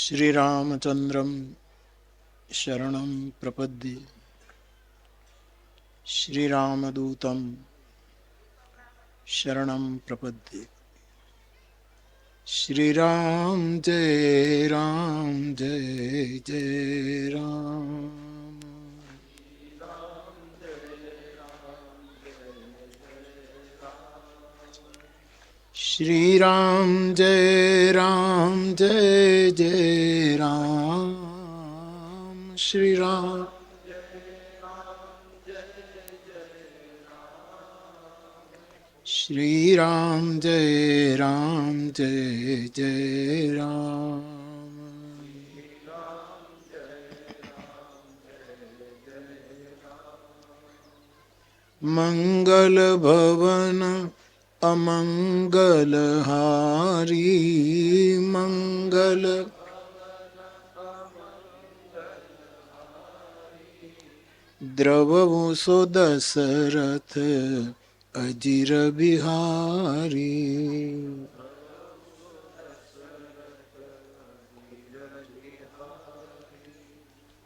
श्रीरामचन्द्रं शरणं प्रपद्ये। श्रीरामदूतं शरणं प्रपद्ये। श्रीराम जय राम जय जय राम। श्रीराम जय जय राम। श्रीराम श्रीराम जय जय राम। मंगल भवन अमंगल हारी। मंगल द्रवहु सो दशरथ अजिर बिहारी।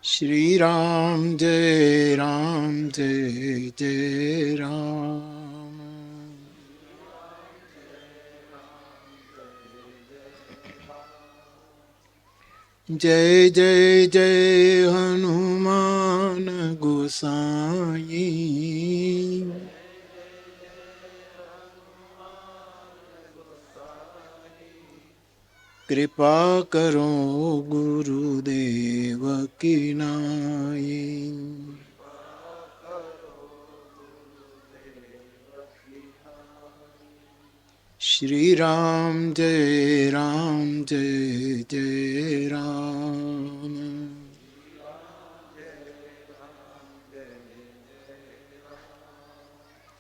श्रीराम जय जय राम। जय जय जय हनुमान गोसाई। कृपा करो गुरुदेव की नाई। श्री राम जय जय राम।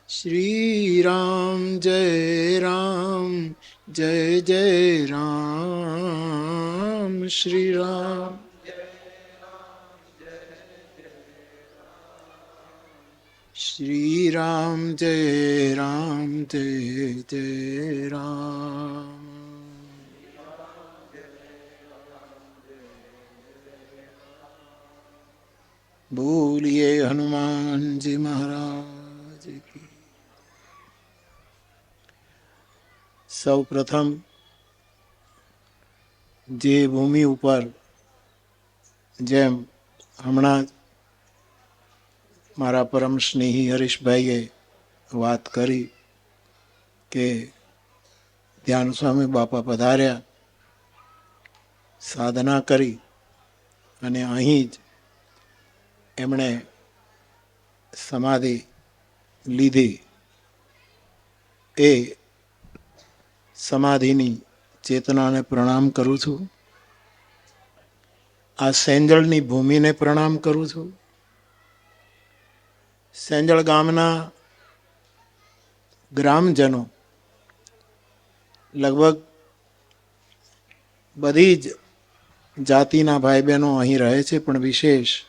श्री राम जय जय राम। श्री राम श्री राम जय जय राम। बोलिए हनुमान जी महाराज की। સૌ પ્રથમ જે ભૂમિ ઉપર જેમ હમણાં મારા પરમ સ્નેહી હરીશભાઈએ વાત કરી કે ધ્યાન સ્વામી બાપા પધાર્યા, સાધના કરી અને અહીં જ એમણે સમાધિ લીધી. એ સમાધિની ચેતનાને પ્રણામ કરું છું. આ સેંજળની ભૂમિને પ્રણામ કરું છું. સેંજળ ગામના ગ્રામજનો લગભગ બધી જ જાતિના ભાઈ બહેનો અહીં રહે છે, પણ વિશેષ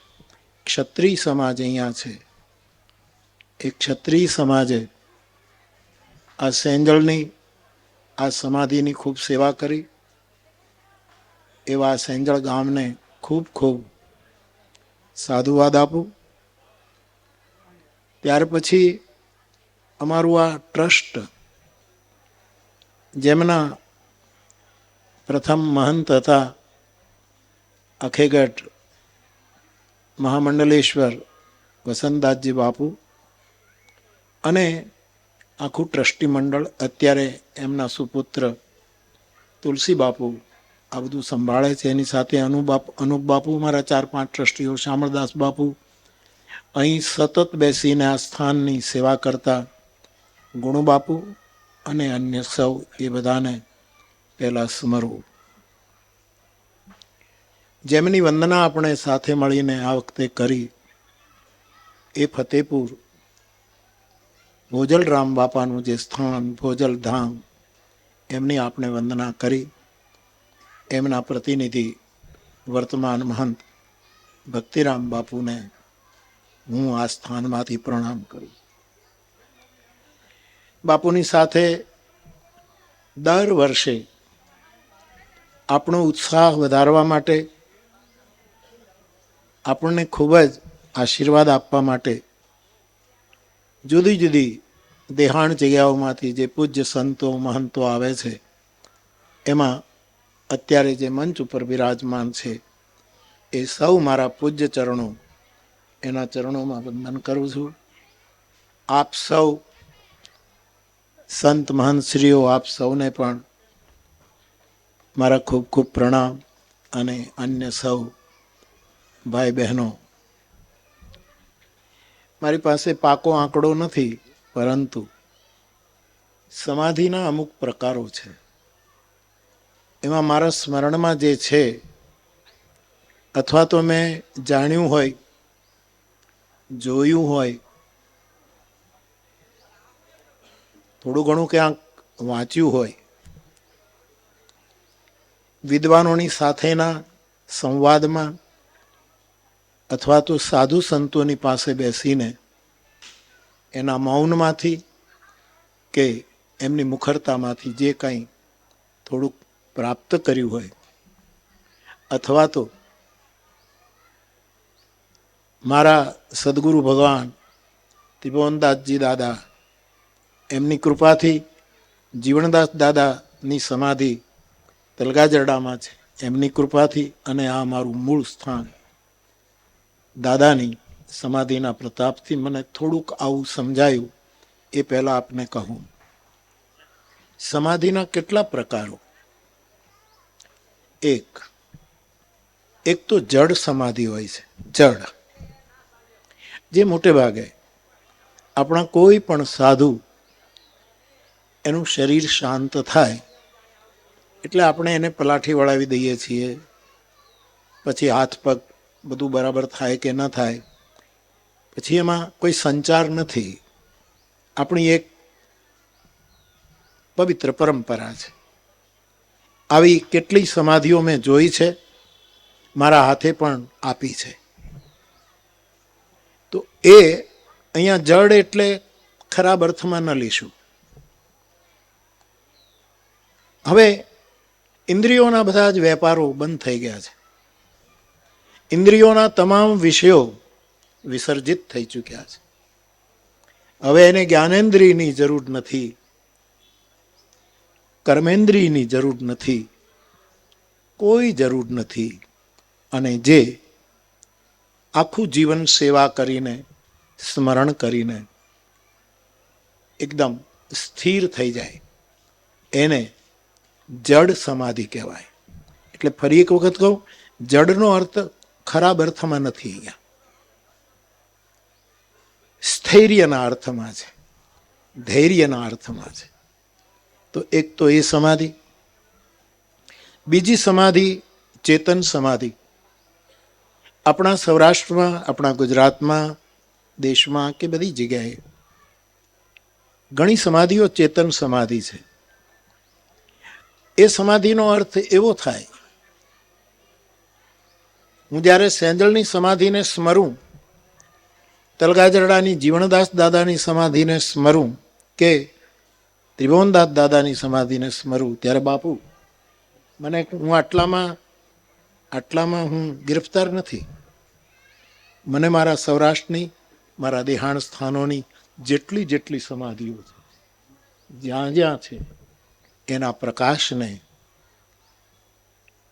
ક્ષત્રિય સમાજ અહીંયા છે. એ ક્ષત્રિય સમાજે આ સેંજળની આ સમાધિની ખૂબ સેવા કરી. એવા સેંજળ ગામને ખૂબ ખૂબ સાધુવાદ આપું. ત્યાર પછી અમારું આ ટ્રસ્ટ, જેમના પ્રથમ મહંત હતા અખેગઢ મહામંડલેશ્વર વસંતદાસજી બાપુ, અને આખું ટ્રસ્ટી મંડળ અત્યારે એમના સુપુત્ર તુલસી બાપુ આ બધું સંભાળે છે. એની સાથે અનુપ બાપુ, મારા 4-5 ટ્રસ્ટીઓ, શામળદાસ બાપુ, અહીં સતત બેસીને આ સ્થાનની સેવા કરતા ગુણુ બાપુ અને અન્ય સૌ, એ બધાને પહેલાં સ્મરવું. જેમની વંદના આપણે સાથે મળીને આ વખતે કરી એ ફતેપુર ભોજલરામ બાપાનું જે સ્થાન ભોજલ ધામ, એમની આપણે વંદના કરી. એમના પ્રતિનિધિ વર્તમાન મહંત ભક્તિરામ બાપુને હું આ સ્થાનમાંથી પ્રણામ કરું. બાપુની સાથે દર વર્ષે આપણો ઉત્સાહ વધારવા માટે, આપણને ખૂબ જ આશીર્વાદ આપવા માટે જુદી જુદી દેહાણ જગ્યાઓમાંથી જે પૂજ્ય સંતો મહંતો આવે છે, એમાં અત્યારે જે મંચ ઉપર બિરાજમાન છે એ સૌ મારા પૂજ્ય ચરણો, એના ચરણોમાં વંદન કરું છું. આપ સૌ સંત મહંતશ્રીઓ, આપ સૌને પણ મારા ખૂબ ખૂબ પ્રણામ. અને અન્ય સૌ ભાઈ બહેનો, મારી પાસે પાકો આંકડો નથી, પરંતુ સમાધિના અમુક પ્રકારો છે. એમાં મારા સ્મરણમાં જે છે, અથવા તો મેં જાણ્યું હોય, જોયું હોય, થોડું ઘણું ક્યાંક વાંચ્યું હોય, વિદ્વાનોની સાથેના સંવાદમાં, અથવા તો સાધુ સંતોની પાસે બેસીને એના મૌનમાંથી કે એમની મુખરતામાંથી જે કંઈ થોડુંક પ્રાપ્ત કર્યું હોય, અથવા તો મારા સદગુરુ ભગવાન ત્રિભુવનદાસજી દાદા, એમની કૃપાથી જીવણદાસ દાદાની સમાધિ તલગાજરડામાં છે, એમની કૃપાથી, અને આ મારું મૂળ સ્થાન દાદાની સમાધિના પ્રતાપથી મને થોડુંક આવું સમજાયું. એ પહેલાં આપને કહું, સમાધિના કેટલા પ્રકારો. એક તો જડ સમાધિ હોય છે. જડ, જે મોટે ભાગે આપણા કોઈ પણ સાધુ એનું શરીર શાંત થાય એટલે આપણે એને પલાઠી વળાવી દઈએ છીએ. પછી હાથ પગ બધું બરાબર થાય કે ન થાય, પછી એમાં કોઈ સંચાર નથી. આપણી એક પવિત્ર પરંપરા છે. આવી કેટલી સમાધિઓ મેં જોઈ છે, મારા હાથે પણ આપી છે. તો એ અહીંયા જડ એટલે ખરાબ અર્થમાં ન લઈશું. હવે ઇન્દ્રિયોના બધા જ વેપારો બંધ થઈ ગયા છે. ઇન્દ્રિયોના તમામ વિષયો વિસર્જિત થઈ ચૂક્યા છે. હવે એને જ્ઞાનેન્દ્રિયની જરૂર નથી, કર્મેન્દ્રિયની જરૂર નથી, કોઈ જરૂર નથી. અને જે આખું જીવન સેવા કરીને, સ્મરણ કરીને એકદમ સ્થિર થઈ જાય, એને જડ સમાધિ કહેવાય. એટલે ફરી એક વખત કહું, જડનો અર્થ ખરાબ અર્થમાં નથી, અહીંયા સ્થૈર્યના અર્થમાં છે, ધૈર્યના અર્થમાં છે. તો એક તો એ સમાધિ. બીજી સમાધિ ચેતન સમાધિ. આપણા સૌરાષ્ટ્રમાં, આપણા ગુજરાતમાં, દેશમાં કે બધી જગ્યાએ ઘણી સમાધિઓ ચેતન સમાધિ છે. એ સમાધિનો અર્થ એવો થાય, હું જ્યારે સેંજળની સમાધિને સ્મરું, તલગાજરડાની જીવણદાસ દાદાની સમાધિને સ્મરું, કે ત્રિભુવનદાસ દાદાની સમાધિને સ્મરું, ત્યારે બાપુ મને, હું આટલામાં હું ગિરફ્તાર નથી. મને મારા સૌરાષ્ટ્રની, મારા દેહાણ સ્થાનોની જેટલી જેટલી સમાધિઓ છે, જ્યાં જ્યાં છે, એના પ્રકાશને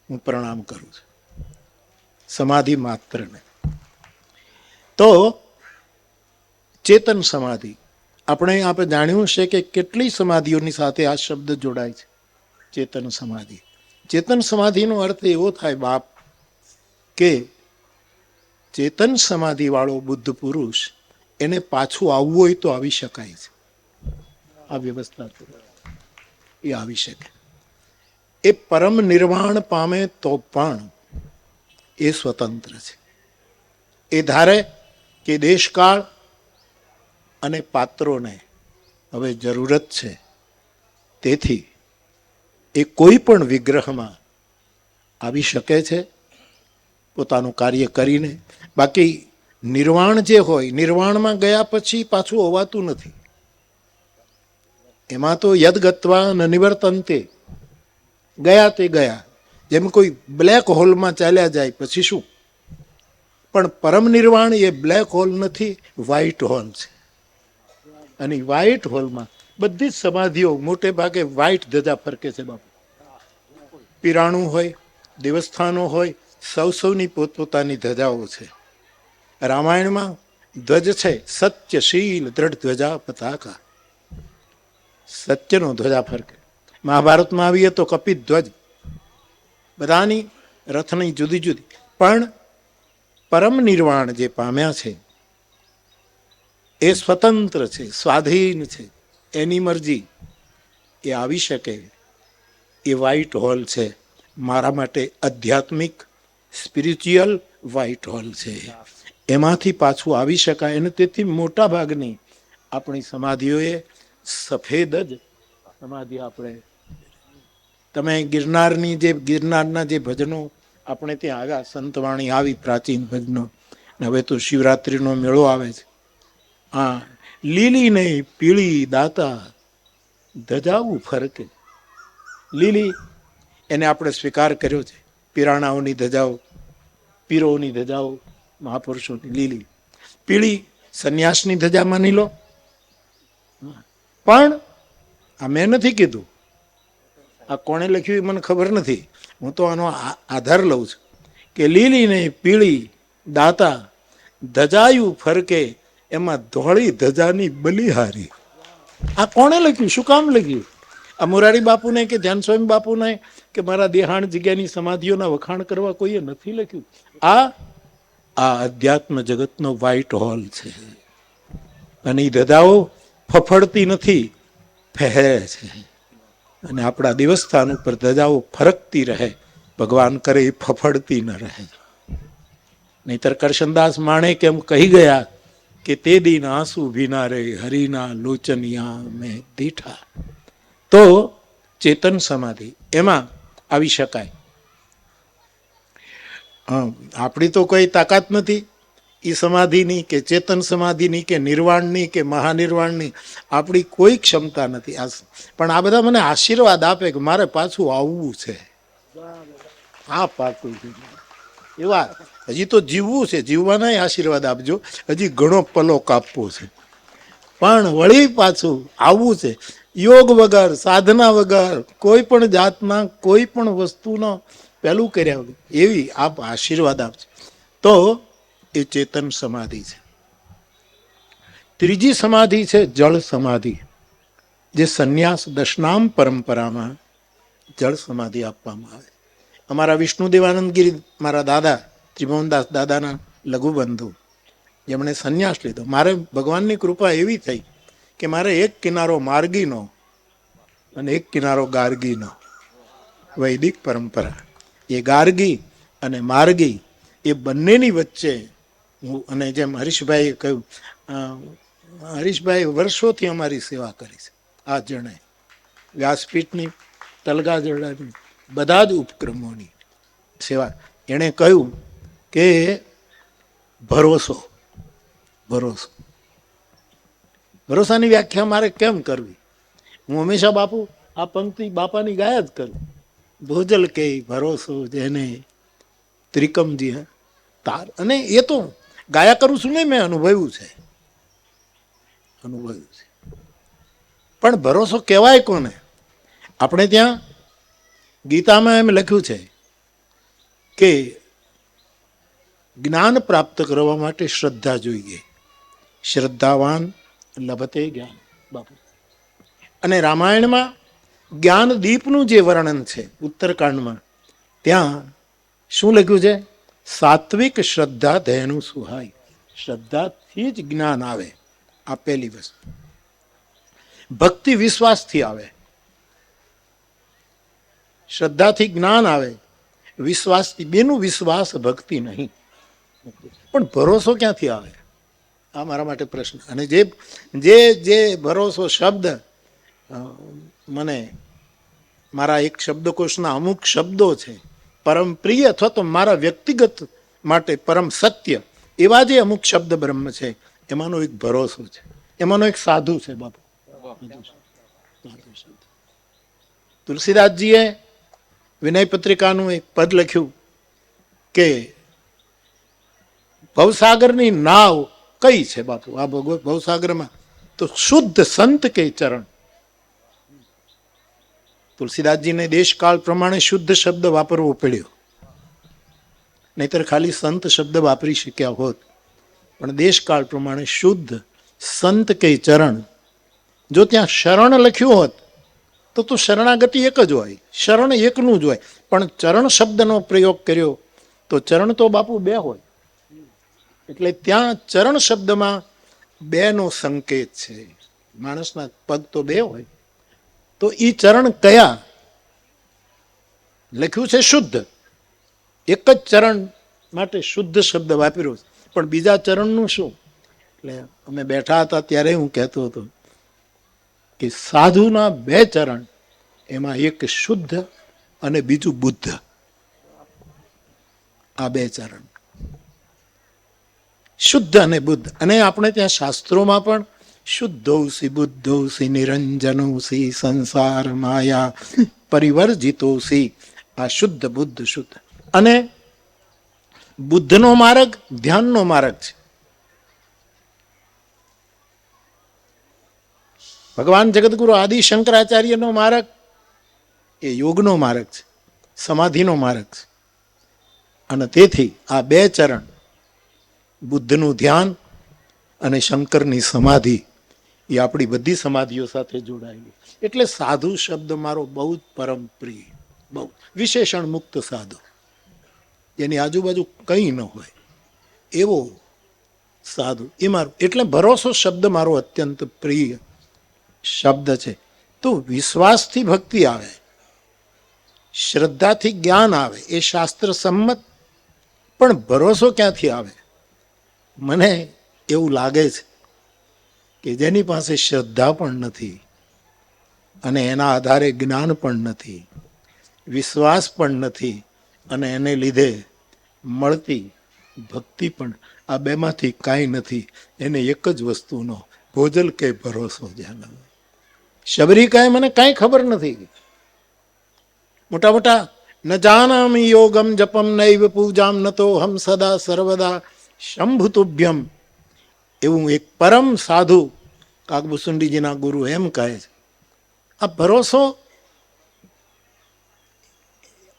હું પ્રણામ કરું છું, સમાધિ માત્રને. તો ચેતન સમાધિ, આપણે જાણ્યું છે કે કેટલી સમાધિઓની સાથે આ શબ્દ જોડાય છે, ચેતન સમાધિ. ચેતન સમાધિનો અર્થ એવો થાય બાપ, કે ચેતન સમાધિ વાળો બુદ્ધ પુરુષ, એને પાછું આવવું હોય તો આવી શકાય છે. આ વ્યવસ્થા એ આવી શકે. એ પરમ નિર્વાણ પામે તો પણ એ સ્વતંત્ર છે. એ ધારે કે દેશકાળ અને પાત્રોને હવે જરૂરત છે, તેથી એ કોઈ પણ વિગ્રહમાં આવી શકે છે પોતાનું કાર્ય કરીને. બાકી નિર્વાણ જે હોય, નિર્વાણમાં ગયા પછી પાછું હોવાતું નથી. એમાં તો યદગત્વા ન નિવર્તન્તે, ગયા તે ગયા. જેમ કોઈ બ્લેક હોલમાં ચાલ્યા જાય પછી શું, પણ પરમ નિર્વાણ એ બ્લેક હોલ નથી, વ્હાઇટ હોલ છે. અને વ્હાઇટ હોલમાં બધી જ સમાધિઓ મોટે ભાગે વ્હાઇટ ધજા ફરકે છે બાપુ. પીરાણું હોય, દેવસ્થાનો હોય, સૌની પોતપોતાની ધજાઓ છે. રામાયણમાં ધ્વજ છે સત્યશીલ દ્રઢ ધ્વજા પતાકા, સત્યનો ધ્વજા ફરકે. મહાભારતમાં આવીએ તો કપિત ધ્વજ, બધાની રથની જુદી જુદી. પણ પરમ નિર્વાણ જે પામ્યા છે એ સ્વતંત્ર છે, સ્વાધીન છે, એની મરજી એ આવી શકે એ વ્હાઇટ હોલ છે. મારા માટે આધ્યાત્મિક સ્પિરિચ્યુઅલ વ્હાઇટ હોલ છે, એમાંથી પાછું આવી શકાય. અને તેથી મોટા ભાગની આપણી સમાધિઓએ સફેદ જ સમાધિ. આપણે તમે ગિરનારના જે ભજનો આપણે ત્યાં આવ્યા, સંતવાણી આવી પ્રાચીન ભજનો, હવે તો શિવરાત્રિનો મેળો આવે છે. હા, લીલી નહીં પીળી દાતા ધજાવું ફરકે. લીલી એને આપણે સ્વીકાર કર્યો છે, પીરાણાઓની ધજાઓ, પીરોની ધજાઓ, મહાપુરુષોની. લીલી પીળી સંન્યાસની ધજા માની લો. પણ આ મેં નથી કીધું, આ કોણે લખ્યું એ મને ખબર નથી, હું તો આનો આધાર લઉં છું કે લીલી નહીં પીળી દાતા ધજાયું ફરકે, એમાં ધોળી ધજાની બલિહારી. આ કોણે લખ્યું, શું કામ લખ્યું? આ મોરારી બાપુને કે ધ્યાન સ્વામી બાપુને કે મારા દેહાણ જગ્યાની સમાધિઓના વખાણ કરવા કોઈએ નથી લખ્યું. આ અધ્યાત્મ જગતનો વ્હાઇટ હોલ છે. અને એ ધજાઓ ફફડતી નથી, ફહેરે છે. અને આપણા દેવસ્થાન ઉપર ધજાઓ ફરકતી રહે, ભગવાન કરે એ ફફડતી ન રહે. નહીતર કરશનદાસ માણેક એમ કહી ગયા કે તે દિન આંસુ ભીના રે હરિના લોચનિયા મેં દીઠા. તો ચેતન સમાધિ એમાં આવી શકાય. આપણી તો કોઈ તાકાત નથી એ સમાધિની કે ચેતન સમાધિની કે નિર્વાણની કે મહાનિર્વાણની, આપણી કોઈ ક્ષમતા નથી. પણ આ બધા મને આશીર્વાદ આપે કે મારે પાછું આવવું છે. આ પાકું એવા હજી તો જીવવું છે, જીવવાના આશીર્વાદ આપજો. હજી ઘણો પલો કાપવો છે, પણ વળી પાછું આવવું છે. યોગ વગર, સાધના વગર, કોઈ પણ જાતના કોઈ પણ વસ્તુનો પહેલું કર્યા વગર એવી આપ આશીર્વાદ આપજો. તો એ ચેતન સમાધિ છે. ત્રીજી સમાધિ છે જળ સમાધિ, જે સંન્યાસ દશનામ પરંપરામાં જળ સમાધિ આપવામાં આવે. અમારા વિષ્ણુદેવાનંદગીરી, મારા દાદા ત્રિભુવનદાસ દાદાના લઘુબંધુ, જેમણે સંન્યાસ લીધો. મારે ભગવાનની કૃપા એવી થઈ કે મારે એક કિનારો માર્ગીનો અને એક કિનારો ગાર્ગીનો, વૈદિક પરંપરા. એ ગાર્ગી અને માર્ગી એ બંનેની વચ્ચે હું, અને જેમ હરીશભાઈએ કહ્યું, હરીશભાઈ વર્ષોથી અમારી સેવા કરી છે. આ જણે વ્યાસપીઠની, તલગાજડાની, બધા જ ઉપક્રમોની સેવા. એણે કહ્યું કે ભરોસો, ભરોસો, ભરોસાની વ્યાખ્યા મારે કેમ કરવી? હું હંમેશા બાપુ આ પંક્તિ બાપાની ગાયા જ કરું. ભોજલ કે ભરોસો જેને ત્રિકમજી તાર. અને એ તો ગાયા કરું છું ને, મેં અનુભવ્યું છે, અનુભવ્યું છે. પણ ભરોસો કહેવાય કોને? આપણે ત્યાં ગીતામાં એમ લખ્યું છે કે જ્ઞાન પ્રાપ્ત કરવા માટે શ્રદ્ધા જોઈએ. શ્રદ્ધાવાન લભતે જ્ઞાન બાપુ. અને રામાયણમાં જ્ઞાન દીપનું જે વર્ણન છે ઉત્તરકાંડમાં, ત્યાં શું લખ્યું છે? સાત્વિક શ્રદ્ધા ધેનું સુહાય. શ્રદ્ધાથી જ જ્ઞાન આવે. આ પહેલી વસ્તુ. ભક્તિ વિશ્વાસથી આવે. શ્રદ્ધાથી જ્ઞાન આવે, વિશ્વાસથી. બેનું વિશ્વાસ ભક્તિ નહીં. પણ ભરોસો ક્યાંથી આવે? આ મારા માટે પ્રશ્ન. અને જે ભરોસો શબ્દ મને મારા એક શબ્દકોશના અમુક શબ્દો છે, પરમ પ્રિય અથવા તો મારા વ્યક્તિગત માટે પરમ સત્ય એવા જે અમુક શબ્દ બ્રહ્મ છે, એમાંનો એક ભરોસો છે, એમાંનો એક સાધુ છે બાપુ. તુલસીદાસજીએ વિનય પત્રિકાનું એક પદ લખ્યું કે ભવસાગરની નાવ કઈ છે બાપુ? આ ભવસાગરમાં તો શુદ્ધ સંત કે ચરણ. તુલસીદાસજીને દેશકાળ પ્રમાણે શુદ્ધ શબ્દ વાપરવો પડ્યો, નહીતર ખાલી સંત શબ્દ વાપરી શક્યા હોત. પણ દેશકાળ પ્રમાણે શુદ્ધ સંત કે ચરણ. જો ત્યાં શરણ લખ્યું હોત તો શરણાગતિ એક જ હોય, શરણ એકનું જ હોય. પણ ચરણ શબ્દનો પ્રયોગ કર્યો તો ચરણ તો બાપુ બે હોય, એટલે ત્યાં ચરણ શબ્દમાં બે નો સંકેત છે. માણસના પગ તો બે હોય, તો ઈ ચરણ કયા? લખ્યું છે શુદ્ધ, એક જ ચરણ માટે શુદ્ધ શબ્દ વાપર્યો. પણ બીજા ચરણનું શું? એટલે અમે બેઠા હતા ત્યારે હું કહેતો હતો કે સાધુના બે ચરણ, એમાં એક શુદ્ધ અને બીજું બુદ્ધ. આ બે ચરણ, શુદ્ધ અને બુદ્ધ. અને આપણે ત્યાં શાસ્ત્રોમાં પણ શુદ્ધોસી બુદ્ધોસી નિરંજનોસી સંસાર માયા પરિવર્જિતોસી. આ શુદ્ધ બુદ્ધ શુદ્ધ. અને બુદ્ધનો માર્ગ ધ્યાનનો માર્ગ છે. ભગવાન જગતગુરુ આદિ શંકરાચાર્યનો માર્ગ એ યોગનો માર્ગ છે, સમાધિનો માર્ગ છે. અને તેથી આ બે ચરણ, બુદ્ધનું ધ્યાન અને શંકરની સમાધિ, એ આપણી બધી સમાધિઓ સાથે જોડાયેલી. એટલે સાધુ શબ્દ મારો બહુ જ પરમ પ્રિય, બહુ વિશેષણ મુક્ત સાધુ, જેની આજુબાજુ કંઈ ન હોય એવો સાધુ, એ મારું. એટલે ભરોસો શબ્દ મારો અત્યંત પ્રિય શબ્દ છે. તો વિશ્વાસથી ભક્તિ આવે, શ્રદ્ધાથી જ્ઞાન આવે, એ શાસ્ત્ર સંમત. પણ ભરોસો ક્યાંથી આવે? મને એવું લાગે છે કે જેની પાસે શ્રદ્ધા પણ નથી અને એના આધારે જ્ઞાન પણ નથી, વિશ્વાસ પણ નથી, અને એને લીધે મળતી ભક્તિ પણ, આ બેમાંથી કાંઈ નથી. એને એક જ વસ્તુનો ભોજલ કે ભરોસો. જ્યાં શબરી કહે મને કાંઈ ખબર નથી, મોટા મોટા ન જાનામિ યોગમ જપમ નૈવ પૂજામ નતો હમ સદા સર્વદા શંભુતુભ્યમ. એવું એક પરમ સાધુ કાગભૂસુંડીજીના ગુરુ એમ કહે છે. આ ભરોસો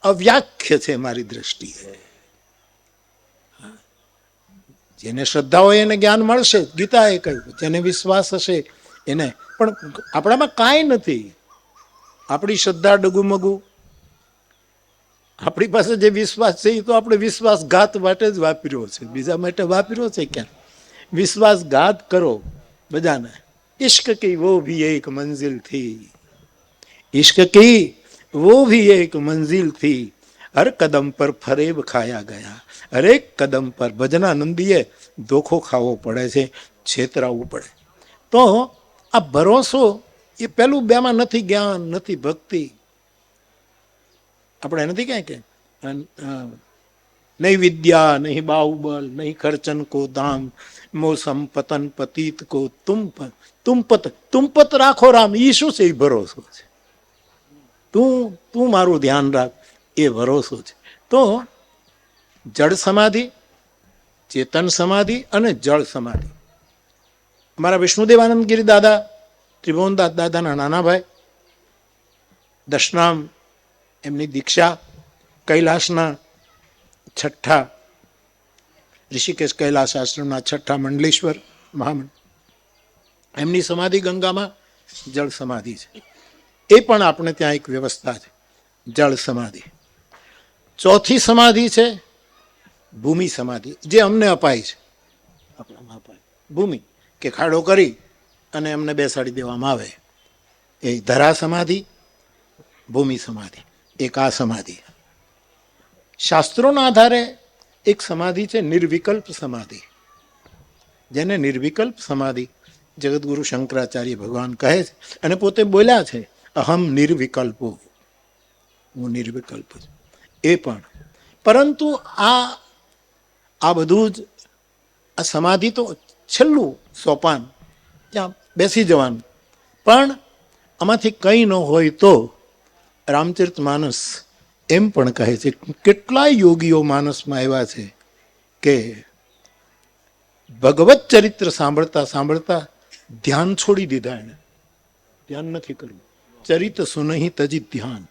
અવ્યાખ્ય છે મારી દ્રષ્ટિએ. જેને શ્રદ્ધા હોય એને જ્ઞાન મળશે, ગીતાએ કહ્યું. જેને વિશ્વાસ હશે એને. પણ આપણામાં કાંઈ નથી. આપણી શ્રદ્ધા ડગુમગુ. આપણી પાસે જે વિશ્વાસ છે એ તો આપણે વિશ્વાસઘાત માટે જ વાપર્યો છે, બીજા માટે વાપર્યો છે ક્યાં? વિશ્વાસઘાત કરો બધાને. इश्क की वो भी एक मंजिल थी, इश्क की वो भी एक मंजिल थी, हर कदम पर फरेब खाया गया, हरेक कदम पर ભજનાનંદીએ ધોખો ખાવો પડે છે, છેતરાવવું પડે. તો આ ભરોસો એ પેલું બેમાં નથી, જ્ઞાન નથી, ભક્તિ. આપણે નથી ક્યાંય કે નહીં વિદ્યા, નહીં બાહુબલ, નહીં ખર્ચન કો દામ, મોસમ પતન પતિત કો તુમપત રાખો રામ. ઈ શું છે? એ ભરોસો છે. તું મારું ધ્યાન રાખ, એ ભરોસો છે. તો જળ સમાધિ, ચેતન સમાધિ અને જળ સમાધિ. અમારા વિષ્ણુદેવાનંદ ગિરી દાદા, ત્રિભુવનદાસ દાદાના નાના ભાઈ, દશનામ એમની દીક્ષા કૈલાસના છઠ્ઠા ઋષિકેશ કૈલાસ આશ્રમના છઠ્ઠા મંડલેશ્વર મહામંડ, એમની સમાધિ ગંગામાં જળ સમાધિ છે. એ પણ આપણે ત્યાં એક વ્યવસ્થા છે, જળ સમાધિ. ચોથી સમાધિ છે ભૂમિ સમાધિ, જે અમને અપાય છે. આપણામાં અપાય ભૂમિ, કે ખાડો કરી અને એમને બેસાડી દેવામાં આવે. એ ધરા સમાધિ, ભૂમિ સમાધિ. એક આ સમાધિ. શાસ્ત્રોના આધારે એક સમાધિ છે નિર્વિકલ્પ સમાધિ, જેને નિર્વિકલ્પ સમાધિ જગતગુરુ શંકરાચાર્ય ભગવાન કહે છે, અને પોતે બોલ્યા છે અહમ નિર્વિકલ્પો, હું નિર્વિકલ્પ છું. એ પણ, પરંતુ આ બધું જ, આ સમાધિ તો છેલ્લું સોપાન, ત્યાં બેસી જવાનું. પણ આમાંથી કંઈ ન હોય તો રામચરિત માનસ એમ પણ કહે છે કેટલાય યોગીઓ માનસમાં એવા છે કે ભગવત ચરિત્ર સાંભળતા સાંભળતા ધ્યાન છોડી દીધા. એને ધ્યાન નથી કરવું. ચરિત સુનહી તજી ધ્યાન,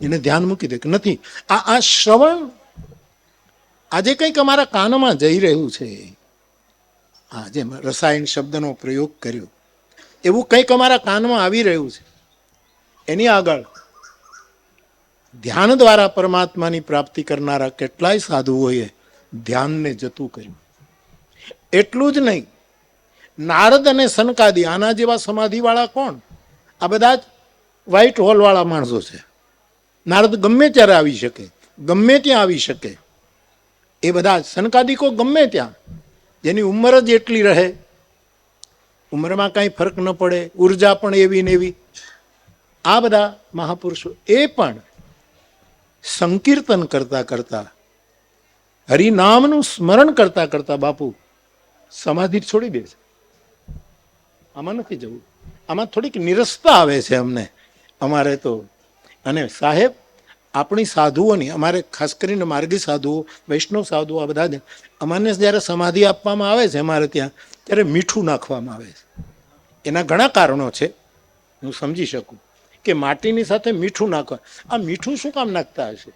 એને ધ્યાન મૂકી દે કે નથી. આ શ્રવણ આજે કંઈક અમારા કાનમાં જઈ રહ્યું છે. હા, જેમ રસાયણ શબ્દનો પ્રયોગ કર્યો એવું કંઈક અમારા કાનમાં આવી રહ્યું છે. એની આગળ ધ્યાન દ્વારા પરમાત્માની પ્રાપ્તિ કરનારા કેટલાય સાધુઓએ ધ્યાનને જતું કર્યું. એટલું જ નહીં, નારદ અને સનકાદી આના જેવા સમાધિવાળા કોણ? આ બધા જ વ્હાઇટ હોલવાળા માણસો છે. નારદ ગમે ત્યારે આવી શકે, ગમે ત્યાં આવી શકે. એ બધા સનકાદિકો ગમે ત્યાં, જેની ઉંમર જ એટલી રહે, ઉંમરમાં કાંઈ ફરક ન પડે, ઉર્જા પણ એવી ને એવી. આ બધા મહાપુરુષો એ પણ સંકીર્તન કરતા કરતા, હરિનામનું સ્મરણ કરતા કરતા બાપુ સમાધિ છોડી દે છે. આમાં નથી જવું. આમાં થોડીક નિરસતા આવે છે અમને, અમારે તો. અને સાહેબ, આપણી સાધુઓની, અમારે ખાસ કરીને માર્ગી સાધુઓ, વૈષ્ણવ સાધુઓ, આ બધા અમને જ્યારે સમાધિ આપવામાં આવે છે અમારે ત્યાં, ત્યારે મીઠું નાખવામાં આવે છે. એના ઘણા કારણો છે, હું સમજી શકું કે માટીની સાથે મીઠું નાખવા. આ મીઠું શું કામ નાખતા હશે?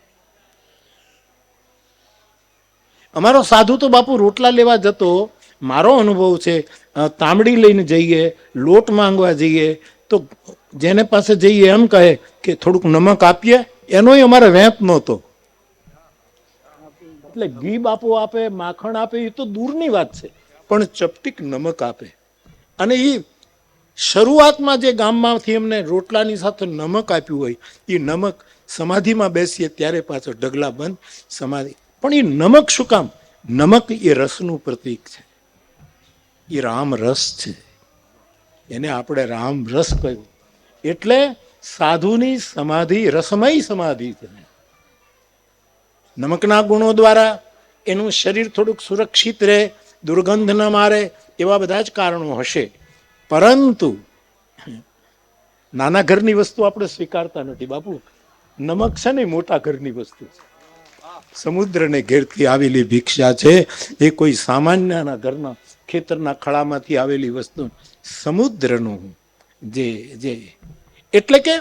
અમારો સાધુ તો બાપુ રોટલા લેવા જતો, મારો અનુભવ છે, તાંબડી લઈને જઈએ, લોટ માંગવા જઈએ, તો જેને પાસે જઈએ એમ કહે કે થોડુંક નમક આપીએ. એનોય અમારે વેપ નહોતો. એટલે ઘી બાપુ આપે, માખણ આપે, એ તો દૂરની વાત છે, પણ ચપટીક નમક આપે. અને એ શરૂઆતમાં જે ગામમાંથી અમને રોટલાની સાથે નમક આપ્યું હોય, એ નમક સમાધિમાં બેસીએ ત્યારે પાછો ઢગલા બંધ સમાધિ. પણ એ નમક શું કામ? નમક એ રસનું પ્રતીક છે, એ રામ રસ છે. એને આપણે રામ રસ કહ્યું. એટલે સાધુની સમાધિ રસમય સમાધિ છે. નમકના ગુણો દ્વારા એનું શરીર થોડુંક સુરક્ષિત રહે, દુર્ગંધ ન મારે, એવા બધા જ કારણો હશે. પરંતુ નાના ઘરની વસ્તુ આપણે સ્વીકારતા નથી બાપુ. નમક છે ને મોટા ઘરની વસ્તુ છે. સમુદ્રને ઘેરથી આવેલી ભિક્ષા છે, એ કોઈ સામાન્યના ઘરના ખેતરના ખળામાંથી આવેલી વસ્તુ. સમુદ્રનું જે એટલે કે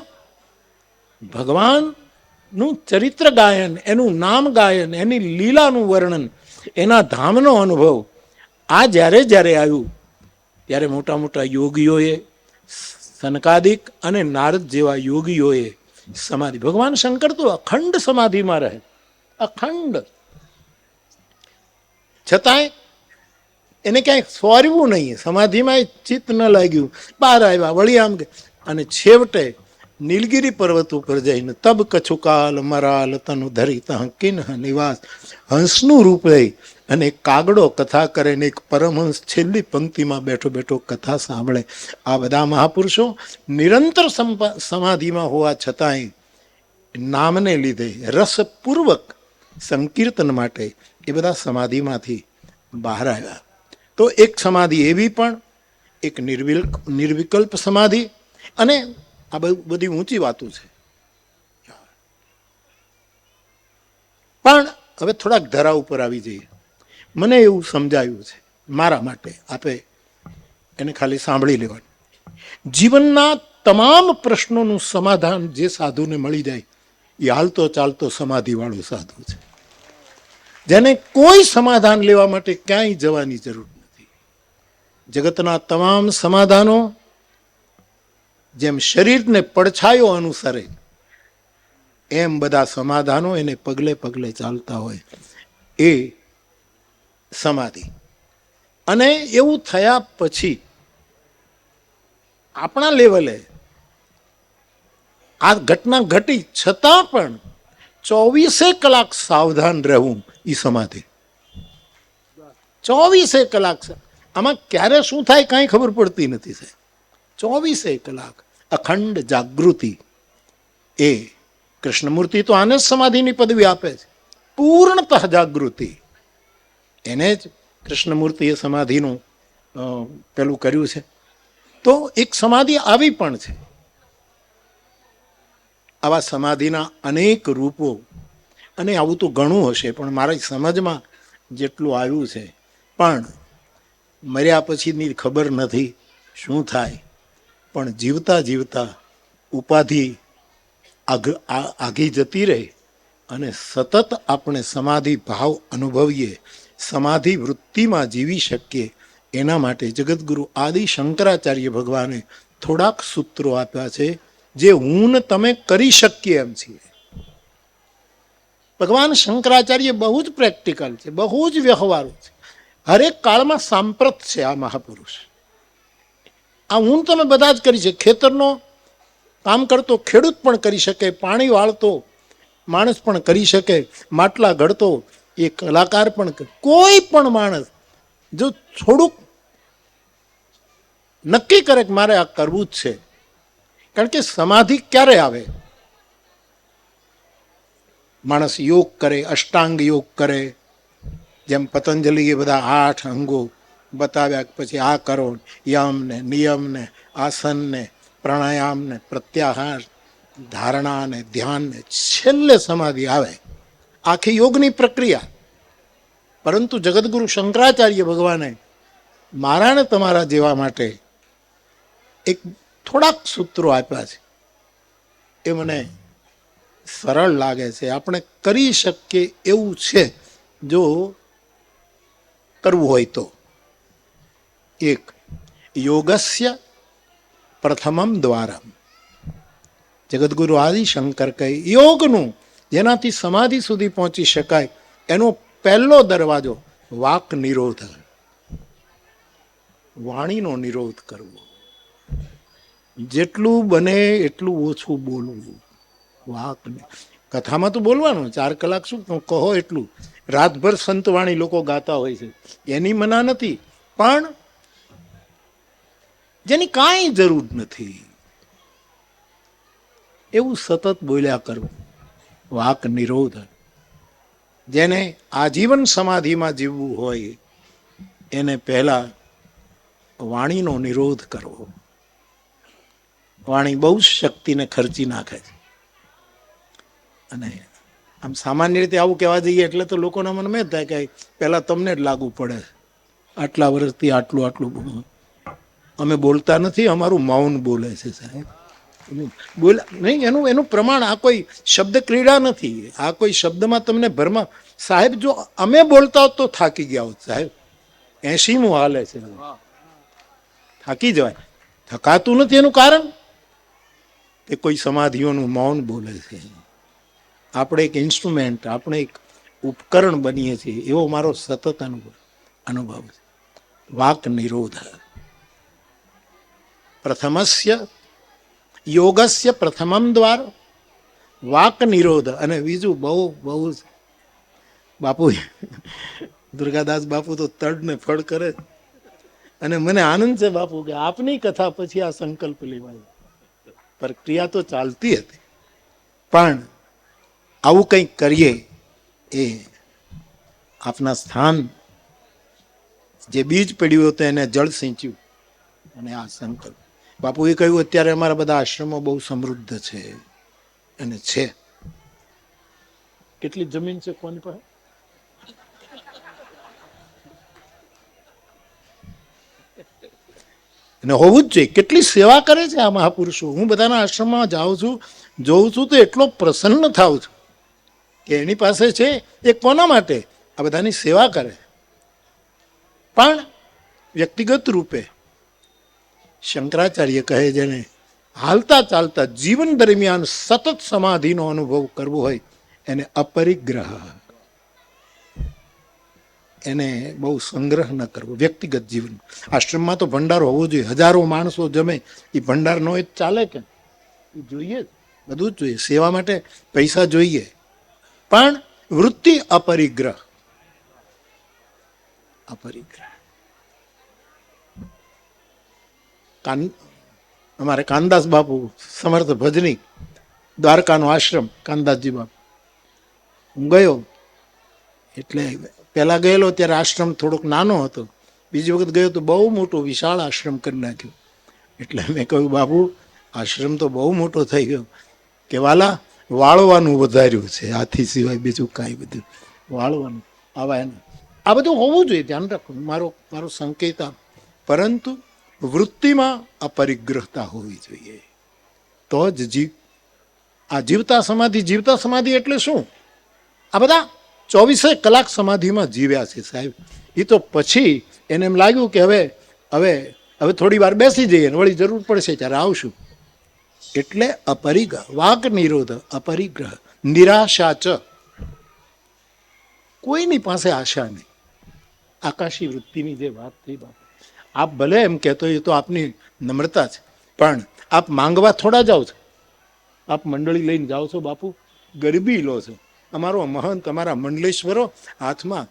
ભગવાનનું ચરિત્ર ગાયન, એનું નામ ગાયન, એની લીલાનું વર્ણન, એના ધામનો અનુભવ આ જ્યારે જ્યારે આવ્યું ત્યારે મોટા મોટા યોગીઓએ, સનકાદિક અને નારદ જેવા યોગીઓએ સમાધિ. ભગવાન શંકર તો અખંડ સમાધિમાં રહે, અખંડ. છતાંય એને ક્યાંય સ્વરવું નહીં, સમાધિમાં ચિત્ત ન લાગ્યું, બહાર આવ્યા, વળી આમ. અને છેવટે નીલગિરી પર્વત ઉપર જઈને તબ કછુકાલ મરાલ તનુ ધરી તહ કિન્હ નિવાસ, હંસનું રૂપ લઈ અને કાગડો કથા કરે ને એક પરમહંસ છેલ્લી પંક્તિમાં બેઠો બેઠો કથા સાંભળે. આ બધા મહાપુરુષો નિરંતર સમાધિમાં હોવા છતાંય નામને લીધે રસપૂર્વક સંકીર્તન માટે એ બધા સમાધિમાંથી બહાર આવ્યા. તો એક સમાધિ એવી પણ, એક નિર્વિકલ્પ સમાધિ. અને આ બધી ઊંચી વાતો છે, પણ હવે થોડાક ધરા ઉપર આવી જઈએ. મને એવું સમજાયું છે, મારા માટે, આપે એને ખાલી સાંભળી લેવાનું. જીવનના તમામ પ્રશ્નોનું સમાધાન જે સાધુને મળી જાય એ હાલતો ચાલતો સમાધિવાળો સાધુ છે, જેને કોઈ સમાધાન લેવા માટે ક્યાંય જવાની જરૂર નથી. જગતના તમામ સમાધાનો જેમ શરીરને પડછાયો અનુસરે, એમ બધા સમાધાનો એને પગલે પગલે ચાલતા હોય, એ સમાધિ. અને એવું થયા પછી આપણા લેવલે આ ઘટના ઘટી છતાં પણ 24 કલાક સાવધાન રહેવું, એ સમાધિ. 24 કલાક. આમાં ક્યારે શું થાય કાંઈ ખબર પડતી નથી સાહેબ. 24 કલાક અખંડ જાગૃતિ. એ કૃષ્ણમૂર્તિ તો આને જ સમાધિની પદવી આપે છે, પૂર્ણતઃ જાગૃતિ. એને જ કૃષ્ણમૂર્તિએ સમાધિનું પેલું કર્યું છે. તો એક સમાધિ આવી પણ છે. આવા સમાધિના અનેક રૂપો, અને આવું તો ઘણું હશે, પણ મારી સમજમાં જેટલું આવ્યું છે. પણ મર્યા પછીની ખબર નથી શું થાય, પણ જીવતા જીવતા ઉપાધિ આગી જતી રહે અને સતત આપણે સમાધિ ભાવ અનુભવીએ, સમાધિ વૃત્તિમાં જીવી શકીએ, એના માટે જગદગુરુ આદિ શંકરાચાર્ય ભગવાને થોડાક સૂત્રો આપ્યા છે, જે હું ને તમે કરી શકીએ એમ છીએ. ભગવાન શંકરાચાર્ય બહુ જ પ્રેક્ટિકલ છે, બહુ જ વ્યવહારુ છે. હરેક કાળમાં સાંપ્રત છે આ મહાપુરુષ. આ હું તમે બધા જ કરી છે. ખેતરનો કામ કરતો ખેડૂત પણ કરી શકે, પાણી વાળતો માણસ પણ કરી શકે, માટલા ઘડતો એ કલાકાર પણ, કોઈ પણ માણસ જો થોડુંક નક્કી કરે કે મારે આ કરવું જ છે. કારણ કે સમાધિ ક્યારે આવે? માણસ યોગ કરે, અષ્ટાંગ યોગ કરે, જેમ પતંજલિએ બધા 8 અંગો બતાવ્યા, પછી આ કરો, યમ ને નિયમ ને આસન ને પ્રાણાયામ ને પ્રત્યાહાર, ધારણા ને ધ્યાન ને છેલ્લે સમાધિ આવે. આખી યોગની પ્રક્રિયા. પરંતુ જગદગુરુ શંકરાચાર્ય ભગવાને મારા ને તમારા જેવા માટે એક થોડાક સૂત્રો આપ્યા છે. એ મને સરળ લાગે છે, આપણે કરી શકીએ એવું છે જો કરવું હોય તો. એક, યોગસ્ય પ્રથમમ દ્વારમ. જગદગુરુ આદિશંકર કહે, યોગનું, જેનાથી સમાધિ સુધી પહોંચી શકાય, એનો પહેલો દરવાજો વાક નિરોધ, વાણીનો નિરોધ કરવો. જેટલું બને એટલું ઓછું બોલવું. વાક કથામાં તો બોલવાનું 4 કલાક શું કહો એટલું. રાતભર સંતવાણી લોકો ગાતા હોય છે, એની મના નથી, પણ જેની કાંઈ જરૂર નથી એવું સતત બોલ્યા કરવું. વાક નિરોધ. જેને આજીવન સમાધિમાં જીવવું હોય એને પહેલા વાણીનો નિરોધ કરવો. વાણી બહુ શક્તિને ખર્ચી નાખે છે. અને આમ સામાન્ય રીતે આવું કહેવા જઈએ એટલે તો લોકોના મનમાં એમ થાય કે પહેલાં તમને જ લાગુ પડે, આટલા વર્ષથી આટલું આટલું અમે બોલતા નથી, અમારું મૌન બોલે છે સાહેબ. બોલ નહીં, એનું પ્રમાણ આ કોઈ શબ્દ ક્રીડા નથી. આ કોઈ શબ્દમાં તમને ભરમાં, સાહેબ જો અમે બોલતા હોત તો થાકી ગયા હોત સાહેબ. 80મું હાલે છે, થાકી જવાય. થકાતું નથી એનું કારણ કે કોઈ સમાધિઓનું મૌન બોલે છે. આપણે એક ઇન્સ્ટ્રુમેન્ટ, આપણે એક ઉપકરણ બનીએ છીએ, એવો મારો સતત અનુભવ છે. વાક નિરોધ. પ્રથમસ્ય યોગસ્ય પ્રથમમ દ્વાર વાક નિરોધ. અને બીજું બહુ બાપુ દુર્ગાદાસ બાપુ તો તડને ફળ કરે. અને મને આનંદ છે બાપુ કે આપની કથા પછી આ સંકલ્પ લેવાય. પ્રક્રિયા તો ચાલતી હતી, પણ આવું કંઈક કરીએ એ આપના સ્થાન જે બીજ પડ્યું હતું એને જળ સિંચ્યું. અને આ સંકલ્પ બાપુએ કહ્યું, અત્યારે અમારા બધા આશ્રમો બહુ સમૃદ્ધ છે. અને છે. કેટલી જમીન છે કોની પાસે? અને હોવું જ જોઈએ. કેટલી સેવા કરે છે આ મહાપુરુષો. હું બધાના આશ્રમમાં જાઉં છું, જોઉં છું તો એટલો પ્રસન્ન થાઉં છું કે એની પાસે છે એ કોના માટે? આ બધાની સેવા કરે. પણ વ્યક્તિગત રૂપે શંકરાચાર્ય કહે, જેને હાલતા ચાલતા જીવન દરમિયાન સતત સમાધિનો અનુભવ કરવો હોય એને અપરિગ્રહ, એને બહુ સંગ્રહ ન કરવો. વ્યક્તિગત જીવન. આશ્રમમાં તો ભંડાર હોવો જોઈએ, હજારો માણસો જમે, એ ભંડાર નો જ ચાલે કે? એ જોઈએ, બધું જ જોઈએ. સેવા માટે પૈસા જોઈએ, પણ વૃત્તિ અપરિગ્રહ. અપરિગ્રહ. અમારે કાનદાસ બાપુ સમર્થ ભજની, દ્વારકાનો આશ્રમ, કાનદાસજી બાપુ. હું ગયો એટલે પહેલા ગયેલો ત્યારે આશ્રમ થોડોક નાનો હતો. બીજી વખત ગયો તો બહુ મોટો વિશાળ આશ્રમ કરી નાખ્યો. એટલે મેં કહ્યું, બાપુ આશ્રમ તો બહુ મોટો થઈ ગયો, કે વાલા વાળવાનું વધાર્યું છે, હાથી સિવાય બીજું કાંઈ બધું વાળવાનું આવા એને આ બધું હોવું જોઈએ, ધ્યાન રાખો, મારો સંકેત આપ. પરંતુ વૃત્તિમાં અપરિગ્રહતા હોવી જોઈએ, તો જ આ જીવતા સમાધિ એટલે શું? આ બધા 24 કલાક સમાધિમાં જીવ્યા છે સાહેબ. એ તો પછી એને એમ લાગ્યું કે હવે થોડી વાર બેસી જઈએ, વળી જરૂર પડશે ત્યારે આવશું. એટલે અપરિગ્રહ, વાક નિરોધ, અપરિગ્રહ, નિરાશા ચ, કોઈની પાસે આશા નહીં. આકાશી વૃત્તિની જે વાત થઈ બાપુ, આપ ભલે એમ કહેતો એ તો આપની નમ્રતા છે, પણ આપ માંગવા થોડા જાઓ છો. આપ મંડળી લઈને જાઓ છો બાપુ, ગરબી લો છો. અમારો મહંત, અમારા મંડલેશ્વરો હાથમાં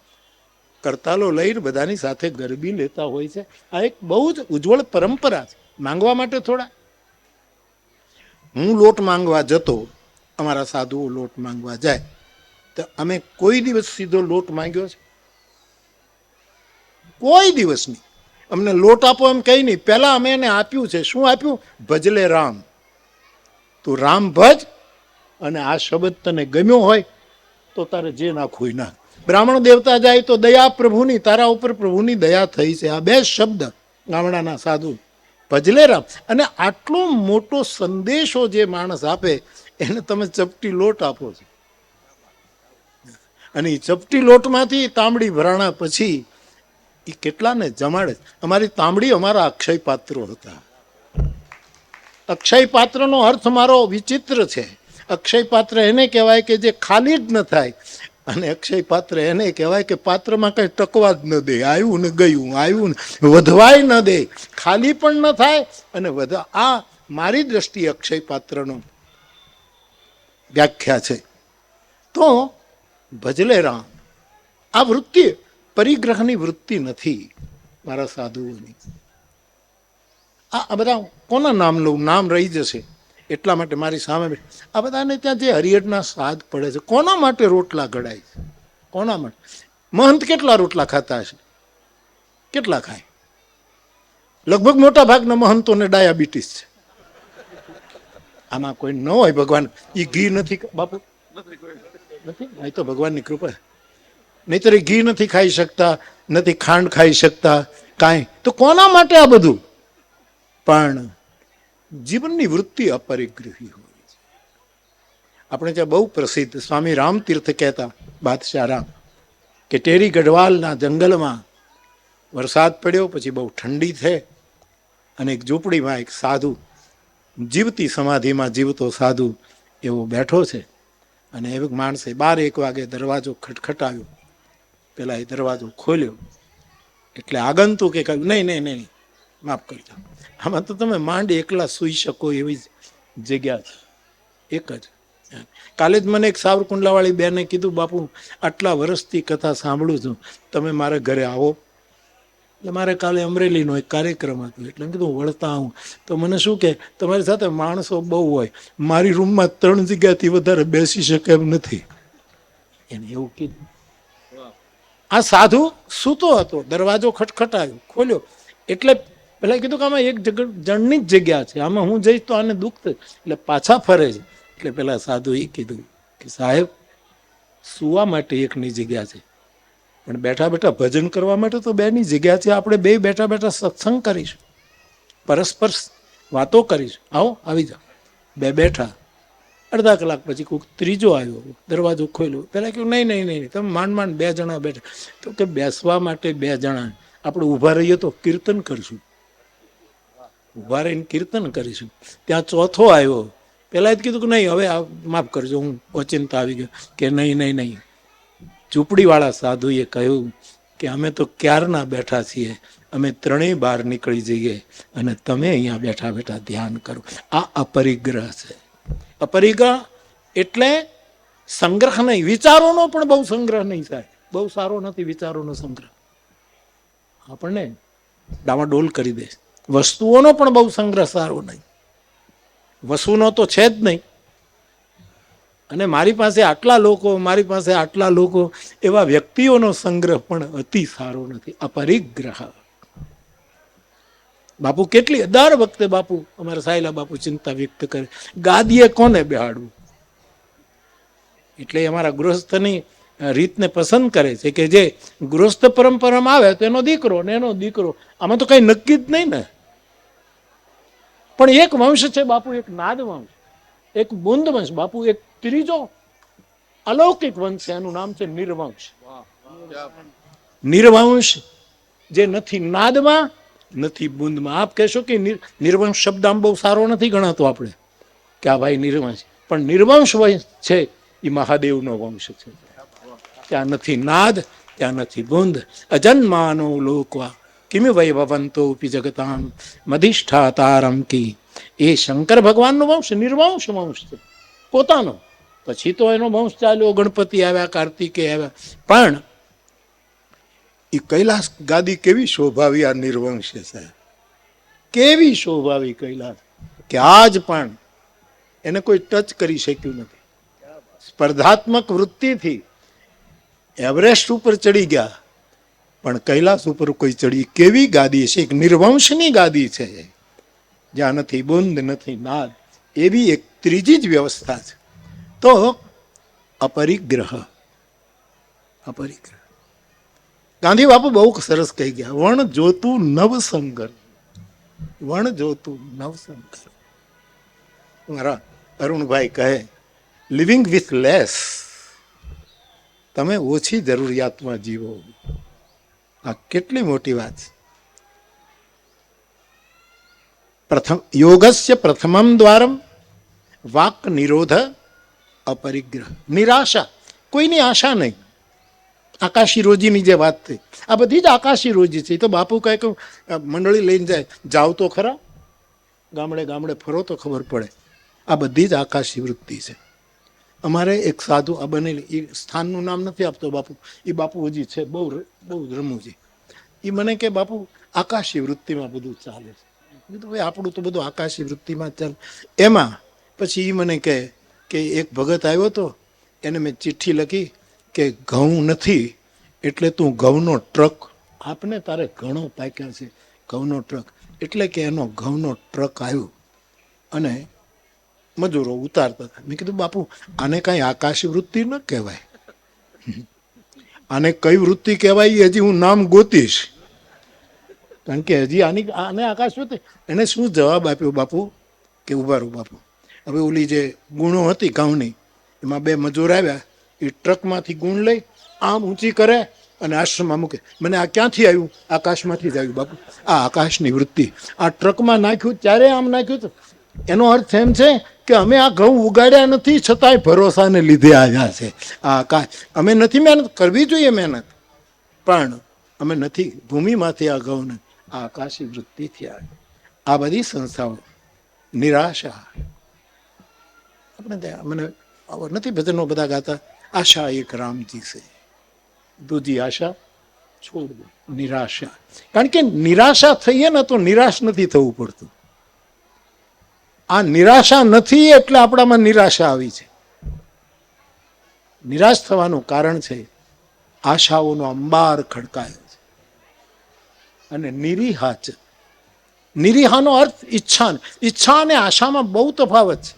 કરતાલો લઈને બધાની સાથે ગરબી લેતા હોય છે. આ એક બહુ જ ઉજ્જવળ પરંપરા છે. માંગવા માટે થોડા. હું લોટ માંગવા જતો, અમારા સાધુઓ લોટ માંગવા જાય, તો અમે કોઈ દિવસ સીધો લોટ માંગ્યો છે? કોઈ દિવસ નહીં. અમને લોટ આપો એમ કઈ નહીં, પહેલા અમે એને આપ્યું છે. શું આપ્યું? ભજલે રામ, તું રામ ભજ, અને આ શબ્દ તને ગમ્યો હોય તો તારે જે નાખવું હોય નાખ. બ્રાહ્મણ દેવતા જાય તો દયા પ્રભુની, તારા ઉપર પ્રભુની દયા થઈ છે. આ બે શબ્દ ગામડાના સાધુ, ભજલે રામ. અને આટલો મોટો સંદેશો જે માણસ આપે એને તમે ચપટી લોટ આપો છો, અને એ ચપટી લોટમાંથી તાંબડી ભરાણા પછી એ કેટલાને જમાડે. અમારી તાંબડી અમારા અક્ષય પાત્રો હતા. અક્ષય પાત્રનો અર્થ મારો વિચિત્ર છે. અક્ષય પાત્ર એને કહેવાય કે જે ખાલી જ ન થાય, અને અક્ષય પાત્ર એને કહેવાય કે પાત્રમાં કઈ ટકવા જ ન દે. આવ્યું ને ગયું, આવ્યું ને વધવાય ન દે, ખાલી પણ ન થાય અને વધવા. આ મારી દ્રષ્ટિએ અક્ષય પાત્રનો વ્યાખ્યા છે. તો ભજલે રામ, આ વૃત્તિ પરિગ્રહની વૃત્તિ નથી મારા સાધુઓની. આ બધા કોના નામ લઉં? નામ રહી જશે એટલા માટે મારી સામે આ બધાને ત્યાં જે હરિહરના સાદ પડે છે, કોના માટે રોટલા ઘડાય છે? કોના માટે? મહંત કેટલા રોટલા ખાતા હશે? કેટલા ખાય? લગભગ મોટા ભાગના મહંતોને ડાયાબિટીસ છે. આમાં કોઈ ન હોય ભગવાન. એ ઘી નથી બાપુ, નથી, એ તો ભગવાનની કૃપા. નહીતર ઘી નથી ખાઈ શકતા, નથી ખાંડ ખાઈ શકતા, કાંઈ. તો કોના માટે આ બધું? પણ જીવનની વૃત્તિ અપરિગ્રહી હોય છે. આપણે ત્યાં બહુ પ્રસિદ્ધ સ્વામી રામતીર્થ કહેતા, બાદશાહ રામ, કે ટેરી ગઢવાલના જંગલમાં વરસાદ પડ્યો, પછી બહુ ઠંડી થઈ, અને એક ઝૂંપડીમાં એક સાધુ, જીવતી સમાધિમાં જીવતો સાધુ એવો બેઠો છે. અને એક માણસે 12-1 વાગે દરવાજો ખટખટાવ્યો. પેલા એ દરવાજો ખોલ્યો એટલે આગંતુકે કહ્યું, નહીં, માફ કરજો, આમાં તો તમે માંડી એકલા સૂઈ શકો એવી જગ્યા છે, એક જ. કાલે જ મને એક સાવરકુંડલાવાળી બેને કીધું, બાપુ આટલા વર્ષથી કથા સાંભળું છું, તમે મારા ઘરે આવો. એટલે મારે કાલે અમરેલીનો એક કાર્યક્રમ હતો, એટલે કીધું વળતા આવું. તો મને શું કે, તમારી સાથે માણસો બહુ હોય, મારી રૂમમાં 3 જગ્યાથી વધારે બેસી શકે એમ નથી. એને એવું કીધું. આ સાધુ સૂતો હતો, દરવાજો ખટખટાયો, ખોલ્યો. એટલે પેલા કીધું કે આમાં એક જણની જ જગ્યા છે, આમાં હું જઈશ તો આને દુઃખ થાય. એટલે પાછા ફરે છે. એટલે પેલા સાધુ એ કીધું કે સાહેબ, સુવા માટે એકની જગ્યા છે, પણ બેઠા બેઠા ભજન કરવા માટે તો 2ની જગ્યા છે. આપણે 2 બેઠા બેઠા સત્સંગ કરીશું, પરસ્પર વાતો કરીશું. આવો, આવી જાઓ. 2 બેઠા. અડધા કલાક પછી કોઈક ત્રીજો આવ્યો, દરવાજો ખોલ્યો. પેલા કહ્યું, નહીં, તમે માંડ 2 જણા બેઠા. તો કે બેસવા માટે 2 જણા, આપણે ઊભા રહીએ તો કીર્તન કરશું, ઊભા રહીને કીર્તન કરીશું. ત્યાં ચોથો આવ્યો. પેલા જ કીધું કે નહીં, હવે માફ કરજો, હું ઓચિંતા આવી ગયો. કે નહીં. ઝૂંપડીવાળા સાધુએ કહ્યું કે અમે તો ક્યારના બેઠા છીએ, અમે 3 બહાર નીકળી જઈએ, અને તમે અહીંયા બેઠા બેઠા ધ્યાન કરો. આ અપરિગ્રહ છે. અપરિગ્રહ એટલે સંગ્રહ નહીં. વિચારોનો પણ બહુ સંગ્રહ નહીં થાય, બહુ સારો નથી વિચારોનો સંગ્રહ, આપણને ડામાડોલ કરી દે. વસ્તુઓનો પણ બહુ સંગ્રહ સારો નહીં, વસ્તુનો તો છે જ નહીં. અને મારી પાસે આટલા લોકો એવા વ્યક્તિઓનો સંગ્રહ પણ અતિ સારો નથી. અપરિગ્રહ. બાપુ કેટલી દર વખતે બાપુ અમારા સાયલા બાપુ ચિંતા વ્યક્ત કરે, ગાદીએ કોને બેહાડવું. એટલે અમારા ગૃહસ્થની રીતને પસંદ કરે છે કે જે ગૃહસ્થ પરંપરામાં આવે તો એનો દીકરો ને એનો દીકરો, આમાં તો કઈ નક્કી જ નહીં ને. પણ એક વંશ છે બાપુ, એક નાદ વંશ, એક બુંદ વંશ બાપુ, એક ત્રીજો અલૌકિક વંશ છે, એનું નામ છે નિર્વંશ. નિર્વંશ જે નથી નાદમાં નથી બુંદમાં. આપ કહેશો કે નિર્વંશ શબ્દ આમ બહુ સારો નથી ગણાતો આપણે કે આ ભાઈ નિર્વંશ, પણ નિર્વંશ વંશ છે એ મહાદેવનો વંશ છે. ત્યાં નથી નાદ, ત્યાં નથી બુંદ. અજન્માનો લોકવા કિમ વૈભવંતો જગતામ મધિષ્ઠાતારમ કી. એ શંકર ભગવાનનો વંશ નિર્વંશ વંશ છે પોતાનો. પછી તો એનો વંશ ચાલ્યો, ગણપતિ આવ્યા, કાર્તિકે આવ્યા, પણ એ કૈલાસ ગાદી કેવી શોભાવી આ નિર્વંશ છે, કેવી શોભાવી કૈલાસ, કે આજ પણ એને કોઈ ટચ કરી શક્યું નથી. સ્પર્ધાત્મક વૃત્તિથી એવરેસ્ટ ઉપર ચડી ગયા, પણ કૈલાસ ઉપર કોઈ ચડી. કેવી ગાદી છે, એક નિર્વંશની ગાદી છે જ્યાં નથી બુંદ નથી નાદ. એવી એક ત્રીજી જ વ્યવસ્થા છે. તો અપરિગ્રહ, અપરિગ્રહ. ગાંધી બાપુ બહુ સરસ કહી ગયા, વણ જોતું નવશંકર, વણ જોતું નવશંકર. મારા અરુણભાઈ કહે લિવિંગ વિથ લેસ, તમે ઓછી જરૂરિયાતમાં જીવો. આ કેટલી મોટી વાત છે. પ્રથમ યોગસ્ય પ્રથમમ દ્વારમ વાક નિરોધ અપરિગ્રહ. નિરાશા, કોઈની આશા નહીં. આકાશી રોજીની જે વાત થઈ, આ બધી જ આકાશી રોજી છે. તો બાપુ કહે કે મંડળી લઈને જાય, જાઓ તો ખરા, ગામડે ગામડે ફરો તો ખબર પડે. આ બધી જ આકાશી વૃત્તિ છે. અમારે એક સાધુ આ બનેલી, એ સ્થાનનું નામ નથી આપતો બાપુ, એ બાપુ હજી છે, બહુ બહુ રમૂજી. એ મને કે બાપુ આકાશી વૃત્તિમાં બધું ચાલે છે. કીધું ભાઈ આપણું તો બધું આકાશી વૃત્તિમાં ચાલે. એમાં પછી એ મને કહે કે એક ભગત આવ્યો હતો, એને મેં ચિઠ્ઠી લખી કે ઘઉં નથી એટલે તું ઘઉંનો ટ્રક આપને, તારે ઘણો પાક્યા છે, ઘઉંનો ટ્રક. એટલે કે એનો ઘઉંનો ટ્રક આવ્યો અને મજૂરો ઉતારતા હતા. મેં કીધું બાપુ આને કાંઈ આકાશી વૃત્તિ ન કહેવાય, આને કઈ વૃત્તિ કહેવાય હજી હું નામ ગોતીશ, કારણ કે હજી આને આકાશ વૃત્તિ. એને શું જવાબ આપ્યો બાપુ કે ઉભા રહો બાપુ, હવે ઓલી જે ગુણો હતી ઘઉંની, એમાં બે મજૂર આવ્યા, એ ટ્રકમાંથી ગુણ લઈ આમ ઊંચી કરે અને આશ્રમમાં મૂકે. મને આ ક્યાંથી આવ્યું? આકાશમાંથી જ આવ્યું બાપુ. આ આકાશની વૃત્તિ. આ ટ્રકમાં નાખ્યું ત્યારે આમ નાખ્યું. એનો અર્થ એમ છે કે અમે આ ઘઉં ઉગાડ્યા નથી, છતાંય ભરોસાને લીધે આવ્યા છે. આ આકાશ, અમે નથી મહેનત કરવી જોઈએ મહેનત, પણ અમે નથી ભૂમિમાંથી આ ઘઉં, આ આકાશી વૃત્તિથી આવે. આ બધી સંસ્થાઓ નિરાશા. આપણે ત્યાં મને નથી ભજનો બધા ગાતા, આશા એક રામજી છે, દૂજી આશા છોડ દો, નિરાશા. કારણ કે નિરાશા થઈએ ને તો નિરાશ નથી થવું પડતું. આ નિરાશા નથી એટલે આપણામાં નિરાશા આવી છે. નિરાશ થવાનું કારણ છે આશાઓનો અંબાર ખડકાયો છે. અને નિરીહા છે. નિરીહાનો અર્થ ઈચ્છા. ઈચ્છા અને આશામાં બહુ તફાવત છે.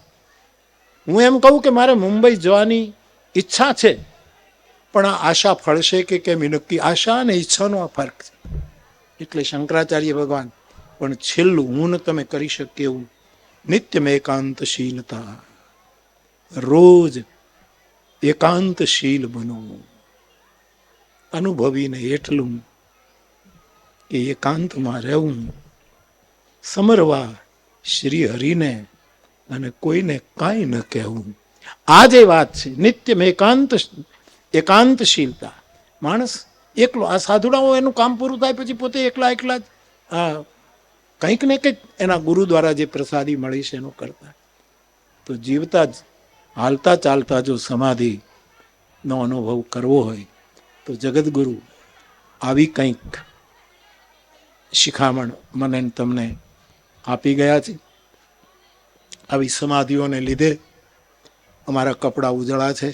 હું એમ કહું કે મારે મુંબઈ જવાની ઈચ્છા છે, પણ આ આશા ફળશે કે કેમ એ નક્કી. આશા અને ઈચ્છાનો આ ફરક છે. એટલે શંકરાચાર્ય ભગવાન પણ છેલ્લું હું ને તમે કરી શકીએ એવું નિત્યમ એકાંતશીલતા, રોજ એકાંતશીલ બનો. અનુભવીને એટલું કે એકાંતમાં રહેવું, સમરવા શ્રી હરિને અને કોઈને કાંઈ ન કહેવું. આ જે વાત છે નિત્યમ એકાંતશીલતા. માણસ એકલો, આ સાધુડાઓ એનું કામ પૂરું થાય પછી પોતે એકલા એકલા જ કંઈક ને કંઈક એના ગુરુ દ્વારા જે પ્રસાદી મળી છે એનો કરતા. તો જીવતા જ હાલતા ચાલતા જો સમાધિનો અનુભવ કરવો હોય તો જગદગુરુ આવી કંઈક શિખામણ મને તમને આપી ગયા છે. આવી સમાધિઓને લીધે અમારા કપડાં ઉજળા છે,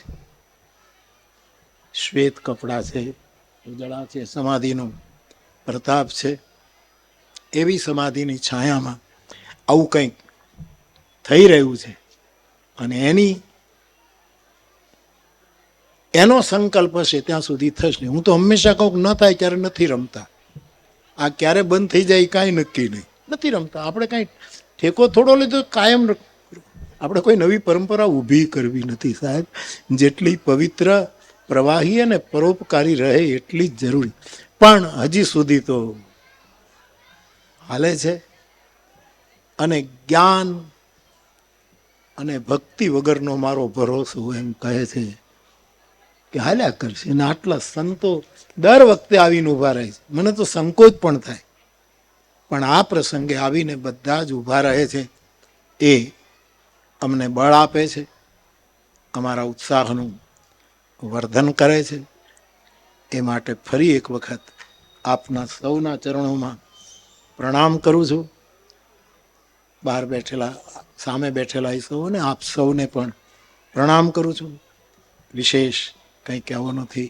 શ્વેત કપડાં છે, ઉજળા છે. સમાધિનો પ્રતાપ છે. એવી સમાધિની છાયામાં આવું કંઈક થઈ રહ્યું છે અને એનો સંકલ્પ હશે ત્યાં સુધી થશે. હું તો હંમેશા કહું ન થાય ત્યારે નથી રમતા. આ ક્યારે બંધ થઈ જાય કાંઈ નક્કી નહીં. નથી રમતા. આપણે કાંઈ ઠેકો થોડો લીધો કાયમ. આપણે કોઈ નવી પરંપરા ઊભી કરવી નથી સાહેબ. જેટલી પવિત્ર, પ્રવાહી અને પરોપકારી રહે એટલી જ જરૂરી. પણ હજી સુધી તો હાલે છે અને જ્ઞાન અને ભક્તિ વગરનો મારો ભરોસો એમ કહે છે કે હાલ્યા કરશે. અને આટલા સંતો દર વખતે આવીને ઊભા રહે છે. મને તો સંકોચ પણ થાય, પણ આ પ્રસંગે આવીને બધા જ ઊભા રહે છે. એ અમને બળ આપે છે, અમારા ઉત્સાહનું વર્ધન કરે છે. એ માટે ફરી એક વખત આપના સૌના ચરણોમાં પ્રણામ કરું છું. બહાર બેઠેલા, સામે બેઠેલા એ સૌને, આપ સૌને પણ પ્રણામ કરું છું. વિશેષ કંઈ કહેવું નથી.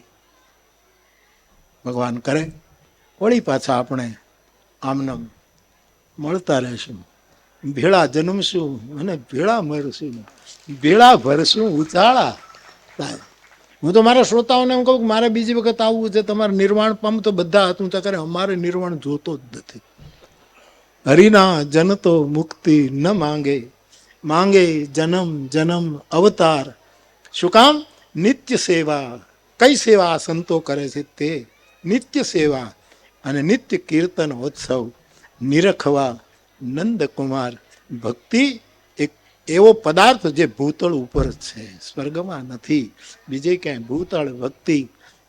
ભગવાન કરે વળી પાછા આપણે આમનામ મળતા રહેશું. ભેળા જન્મશું અને ભેળા મરશું, ભેળા ભરશું ઉચાળા. હું તો મારા શ્રોતાઓને એમ કહું કે મારે બીજી વખત આવવું છે, તમારે નિર્વાણ પામ. તો બધા હતું તો કરે, અમારે નિર્વાણ જોતો જ નથી. હરિના જન તો મુક્તિ ન માંગે, માંગે જન્મ જન્મ અવતાર. શું કામ? નિત્ય સેવા. કઈ સેવા સંતો કરે છે? તે નિત્ય સેવા અને નિત્ય કીર્તન ઉત્સવ નિરખવા નંદકુમાર. ભક્તિ એક એવો પદાર્થ જે ભૂતળ ઉપર જ છે, સ્વર્ગમાં નથી, બીજે ક્યાંય. ભૂતળ ભક્તિ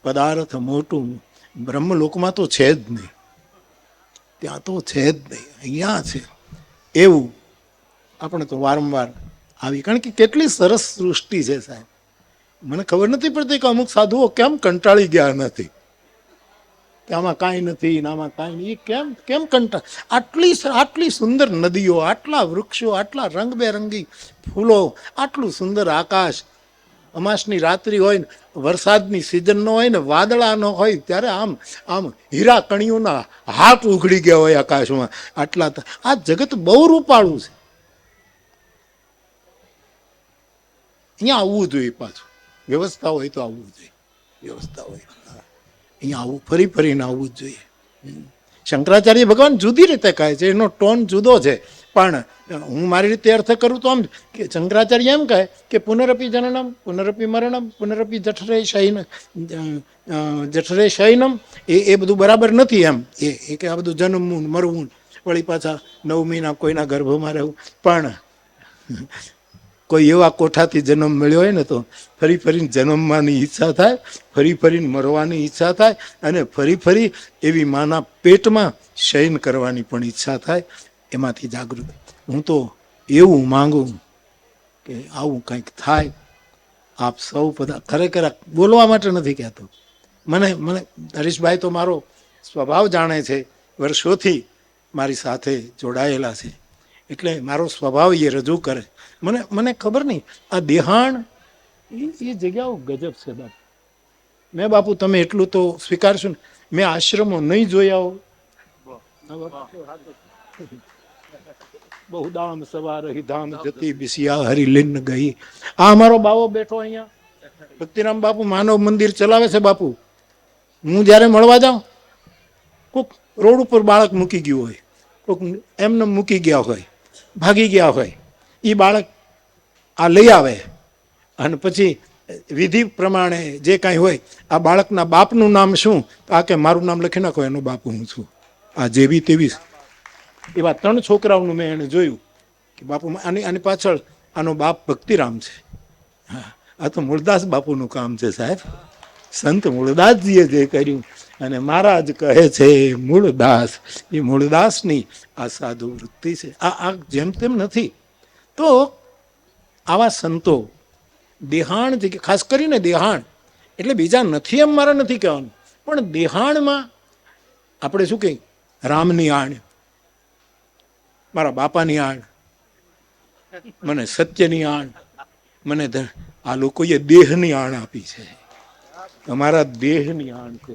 પદાર્થ મોટું બ્રહ્મલોકમાં તો છે જ નહીં, ત્યાં તો છે જ નહીં, અહીંયા છે. એવું આપણે તો વારંવાર આવી, કારણ કે કેટલી સરસ સૃષ્ટિ છે સાહેબ. મને ખબર નથી પડતી કે અમુક સાધુઓ કેમ કંટાળી ગયા નથી, કે આમાં કાંઈ નથી ને આમાં કાંઈ નહીં. કેમ કેમ આટલી સુંદર નદીઓ, આટલા વૃક્ષો, આટલા રંગબેરંગી ફૂલો, આટલું સુંદર આકાશ. અમાસની રાત્રિ હોય ને, વરસાદની સિઝન ન હોય ને, વાદળા ન હોય, ત્યારે આમ આમ હીરા કણીઓના હાથ ઉઘડી ગયા હોય આકાશમાં. આટલા આ જગત બહુ રૂપાળું છે. અહીંયા આવવું જોઈએ પાછું. વ્યવસ્થા હોય તો આવવું જોઈએ. વ્યવસ્થા હોય અહીંયા આવું, ફરી ફરીને આવવું જ જોઈએ. શંકરાચાર્ય ભગવાન જુદી રીતે કહે છે, એનો ટોન જુદો છે. પણ હું મારી રીતે અર્થ કરું તો આમ કે શંકરાચાર્ય એમ કહે કે પુનરપી જનનમ પુનરપી મરણમ પુનરપી જઠરે શયનમ. એ બધું બરાબર નથી એમ. એ કે આ બધું જન્મવું મરવું, વળી પાછા 9 મહિના કોઈના ગર્ભમાં રહેવું. પણ કોઈ એવા કોઠાથી જન્મ મળ્યો હોય ને, તો ફરી ફરીને જન્મવાની ઈચ્છા થાય, ફરી ફરીને મરવાની ઈચ્છા થાય, અને ફરી ફરી એવી માના પેટમાં શયન કરવાની પણ ઈચ્છા થાય. એમાંથી જાગૃત. હું તો એવું માંગુ કે આવું કંઈક થાય. આપ સૌ બધા ખરેખર બોલવા માટે નથી કહેતો. મને હરીશભાઈ તો મારો સ્વભાવ જાણે છે, વર્ષોથી મારી સાથે જોડાયેલા છે, એટલે મારો સ્વભાવ એ રજૂ કરે. મને ખબર નહીં, આ દેહાણ એ જગ્યાઓ ગજબ છે બાપુ. મેં બાપુ તમે એટલું તો સ્વીકારશો ને, મેં આશ્રમો નહીં જોયા હો. બહુ દામ સવાર ધામ જતી બિસિયા હરિલીન ગઈ. આ અમારો બાવો બેઠો અહીંયા, ભક્તિરામ બાપુ માનવ મંદિર ચલાવે છે. બાપુ હું જ્યારે મળવા જાઉં, કોઈક રોડ ઉપર બાળક મૂકી ગયું હોય, કોઈક એમને મૂકી ગયા હોય, ભાગી ગયા હોય, એ બાળક આ લઈ આવે અને પછી વિધિ પ્રમાણે જે કાંઈ હોય, આ બાળકના બાપનું નામ શું? આ કે મારું નામ લખી નાખો, એનો બાપ હું છું. આ જેવી તેવી એવા 3 છોકરાઓનું મેં એને જોયું કે બાપુ આની પાછળ આનો બાપ ભક્તિરામ છે. હા, આ તો મૂળદાસ બાપુનું કામ છે સાહેબ. સંત મૂળદાસજીએ જે કર્યું, અને મહારાજ કહે છે મૂળદાસ. એ મૂળદાસની આ સાધુ વૃત્તિ છે. આ જેમ તેમ નથી. તો આવા સંતો દેહાણ, જે ખાસ કરીને દેહાણ એટલે બીજા નથી એમ મારે નથી કહેવાનું, પણ દેહાણમાં આપણે શું કહીએ, રામની આણ, મારા બાપાની આણ, મને સત્યની આણ, મને આ લોકોએ દેહની આણ આપી છે. અમારા દેહની આણ છે.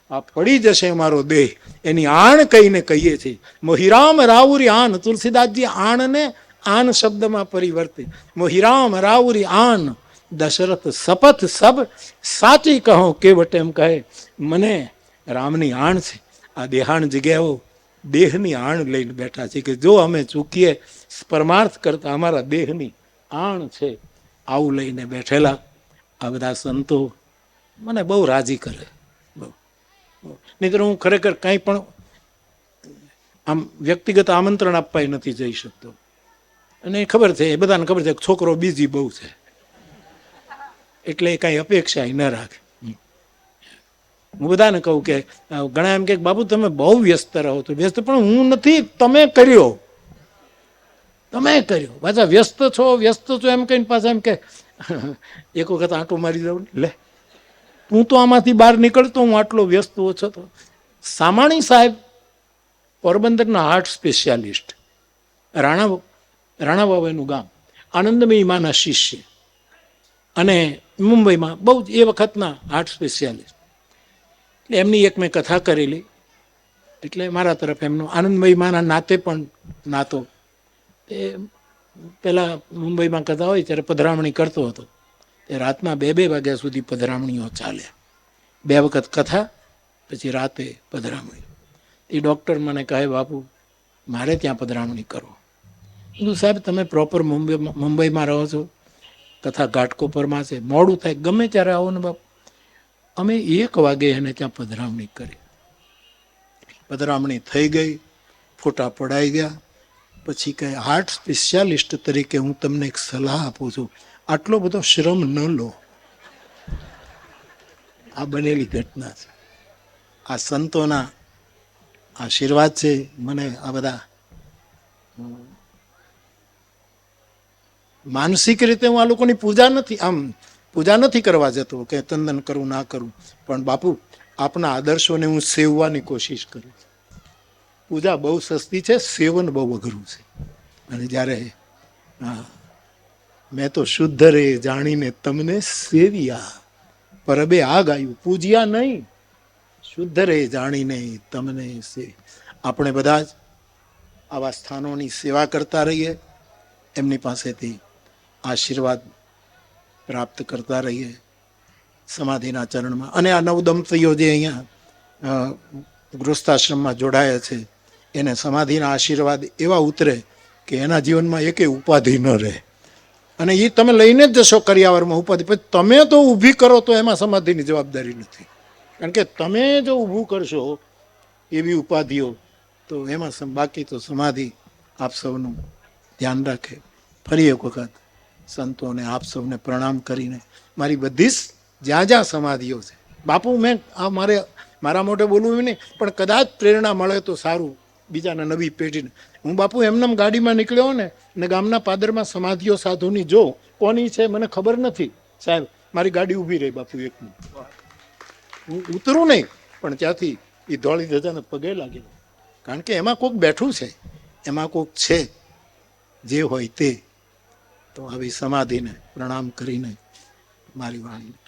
આ પડી જશે અમારો દેહ, એની આણ કહીને કહીએ છીએ. મોહિરામ રાવુરી આન. તુલસીદાસજી આણને આન શબ્દમાં પરિવર્તે. મોહિરામ રાવુરી આન, દશરથ શપથ સબ સાચી કહો કેવટ. એમ કહે મને રામની આણ છે. આ દેહાણ જગ્યાઓ દેહની આણ લઈને બેઠા છે કે જો અમે ચૂકીએ પરમાર્થ કરતા અમારા દેહની આણ છે, આવું લઈને બેઠેલા આ બધા સંતો મને બહુ રાજી કરે. નહીંતર હું ખરેખર કંઈ પણ આમ વ્યક્તિગત આમંત્રણ આપવા નથી જઈ શકતો. અને ખબર છે, એ બધાને ખબર છે છોકરો બીજી બહુ છે એટલે કાંઈ અપેક્ષા ન રાખે. હું બધાને કહું કે ઘણા એમ કે બાપુ તમે બહુ વ્યસ્ત રહો છો. વ્યસ્ત પણ હું નથી, તમે કર્યો. પાછા વ્યસ્ત છો એમ કહીને પાછા એમ કે એક વખત આંટો મારી દઉં. લે તું તો આમાંથી બહાર નીકળતો, હું આટલો વ્યસ્ત ઓછો તો. સામાણી સાહેબ પોરબંદરના હાર્ટ સ્પેશિયાલિસ્ટ, રાણાવાવ ગામ, આનંદમયી માના શિષ્ય, અને મુંબઈમાં બહુ જ એ વખતના હાર્ટ સ્પેશિયાલિસ્ટ. એટલે એમની એક મેં કથા કરેલી, એટલે મારા તરફ એમનો આનંદમયી માના નાતે પણ નાતો. એ પેલા મુંબઈમાં કથા હોય ત્યારે પધરામણી કરતો હતો. એ રાતના 2 વાગ્યા સુધી પધરામણીઓ ચાલે. 2 વખત કથા, પછી રાતે પધરામણી. એ ડૉક્ટર મને કહે બાપુ મારે ત્યાં પધરામણી કરો. કીધું સાહેબ તમે પ્રોપર મુંબઈમાં રહો છો, કથા ઘાટકોપરમાં છે, મોડું થાય ગમે ત્યારે આવો ને બાપુ. અમે 1 વાગે એને ત્યાં પધરામણી કરી. પધરામણી થઈ ગઈ, ફોટા પડાઈ ગયા. પછી કહે હાર્ટ સ્પેશિયાલિસ્ટ તરીકે હું તમને એક સલાહ આપું છું, આટલો બધો શ્રમ ન લો. આ બનેલી ઘટના છે. આ સંતોના આશીર્વાદ છે. મને આ બધા માનસિક રીતે હું આ લોકોની પૂજા નથી કરવા જતો કે તંદન કરું ના કરું, પણ બાપુ આપના આદર્શોને હું સેવવાની કોશિશ કરું. પૂજા બહુ સસ્તી છે, સેવન બહુ અઘરું છે. અને જ્યારે મેં તો શુદ્ધ રે જાણીને તમને સેવ્યા, પરબે આ ગાયું પૂજ્યા નહીં, શુદ્ધ રે જાણીને તમને આપણે બધા જ આવા સ્થાનોની સેવા કરતા રહીએ, એમની પાસેથી આશીર્વાદ પ્રાપ્ત કરતા રહીએ સમાધિના ચરણમાં. અને આ 9 દંપતીઓ જે અહીંયા ગૃહસ્થાશ્રમમાં જોડાયા છે, એને સમાધિના આશીર્વાદ એવા ઉતરે કે એના જીવનમાં એકેય ઉપાધિ ન રહે. અને એ તમે લઈને જ જશો કરિયાવરમાં ઉપાધિ, પછી તમે તો ઊભી કરો તો એમાં સમાધિની જવાબદારી નથી. કારણ કે તમે જો ઊભું કરશો એવી ઉપાધિઓ તો એમાં બાકી તો સમાધિ આપ સૌનું ધ્યાન રાખે. ફરી એક વખત સંતોને આપ સૌને પ્રણામ કરીને મારી બધી જ જ્યાં સમાધિઓ છે બાપુ, મેં આ મારા મોઢે બોલવું નહીં, પણ કદાચ પ્રેરણા મળે તો સારું બીજાને, નવી પેઢીને. હું બાપુ એમનેમ ગાડીમાં નીકળ્યો ને ગામના પાદરમાં સમાધિઓ સાધુની જો કોની છે મને ખબર નથી સાહેબ, મારી ગાડી ઊભી રહી બાપુ. એક હું ઉતરું નહીં, પણ ત્યાંથી એ ધોળી ધજાને પગે લાગી, કારણ કે એમાં કોઈક બેઠું છે, એમાં કોઈક છે જે હોય તે. તો આવી સમાધિને પ્રણામ કરીને મારી વાણીને